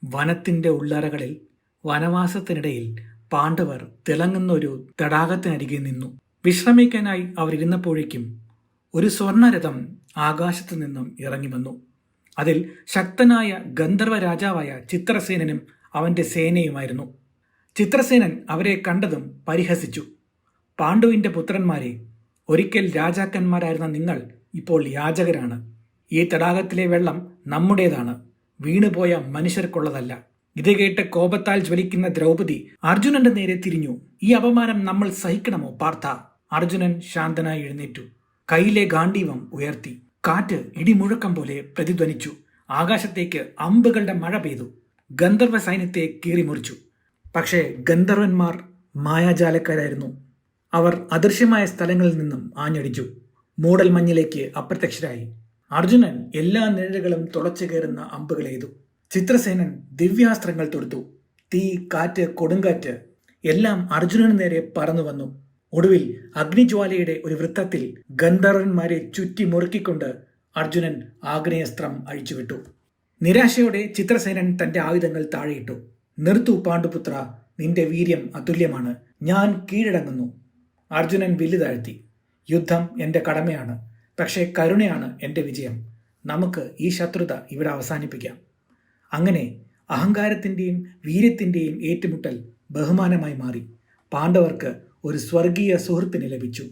വനത്തിന്റെ ഉള്ളറകളിൽ വനവാസത്തിനിടയിൽ പാണ്ഡവർ തിളങ്ങുന്ന ഒരു തടാകത്തിനരികെ നിന്നു. വിശ്രമിക്കാനായി അവരിരുന്നപ്പോഴേക്കും ഒരു സ്വർണരഥം ആകാശത്തു നിന്നും ഇറങ്ങി വന്നു. അതിൽ ശക്തനായ ഗന്ധർവ രാജാവായ ചിത്രസേനനും അവന്റെ സേനയുമായിരുന്നു. ചിത്രസേനൻ അവരെ കണ്ടതും പരിഹസിച്ചു. പാണ്ഡുവിന്റെ പുത്രന്മാരെ, ഒരിക്കൽ രാജാക്കന്മാരായിരുന്ന നിങ്ങൾ ഇപ്പോൾ യാചകരാണ്. ഈ തടാകത്തിലെ വെള്ളം നമ്മുടേതാണ്, വീണുപോയ മനുഷ്യർക്കുള്ളതല്ല. ഇത് കേട്ട് കോപത്താൽ ജ്വലിക്കുന്ന ദ്രൗപദി അർജുനന്റെ നേരെ തിരിഞ്ഞു. ഈ അപമാനം നമ്മൾ സഹിക്കണമോ പാർത്ഥ? അർജുനൻ ശാന്തനായി എഴുന്നേറ്റു. കയ്യിലെ ഗാണ്ഡീവം ഉയർത്തി. കാറ്റ് ഇടിമുഴക്കം പോലെ പ്രതിധ്വനിച്ചു. ആകാശത്തേക്ക് അമ്പുകളുടെ മഴ പെയ്തു. ഗന്ധർവ സൈന്യത്തെ കീറിമുറിച്ചു. പക്ഷേ ഗന്ധർവന്മാർ മായാജാലക്കാരായിരുന്നു. അവർ അദൃശ്യമായ സ്ഥലങ്ങളിൽ നിന്നും ആഞ്ഞടിച്ചു. മൂടൽ മഞ്ഞിലേക്ക് അപ്രത്യക്ഷരായി. അർജുനൻ എല്ലാ നിഴലുകളും തുളച്ചു കയറുന്ന അമ്പുകളെയ്തു. ചിത്രസേനൻ ദിവ്യാസ്ത്രങ്ങൾ തൊടുത്തു. തീ, കാറ്റ്, കൊടുങ്കാറ്റ് എല്ലാം അർജുനന് നേരെ പറന്നു വന്നു. ഒടുവിൽ അഗ്നിജ്വാലയുടെ ഒരു വൃത്തത്തിൽ ഗന്ധർവന്മാരെ ചുറ്റി മുറുക്കിക്കൊണ്ട് അർജുനൻ ആഗ്നേയാസ്ത്രം അഴിച്ചുവിട്ടു. നിരാശയോടെ ചിത്രസേനൻ തന്റെ ആയുധങ്ങൾ താഴെയിട്ടു. നിർത്തു പാണ്ഡുപുത്ര, നിന്റെ വീര്യം അതുല്യമാണ്. ഞാൻ കീഴടങ്ങുന്നു. അർജുനൻ വില്ല് താഴ്ത്തി. യുദ്ധം എന്റെ കടമയാണ്, പക്ഷേ കരുണയാണ് എന്റെ വിജയം. നമുക്ക് ഈ ശത്രുത ഇവിടെ അവസാനിപ്പിക്കാം. അങ്ങനെ അഹങ്കാരത്തിന്റെയും വീര്യത്തിന്റെയും ഏറ്റുമുട്ടൽ ബഹുമാനമായി മാറി. പാണ്ഡവർക്ക് ഒരു സ്വർഗീയ സുഹൃത്തിനെ ലഭിച്ചു.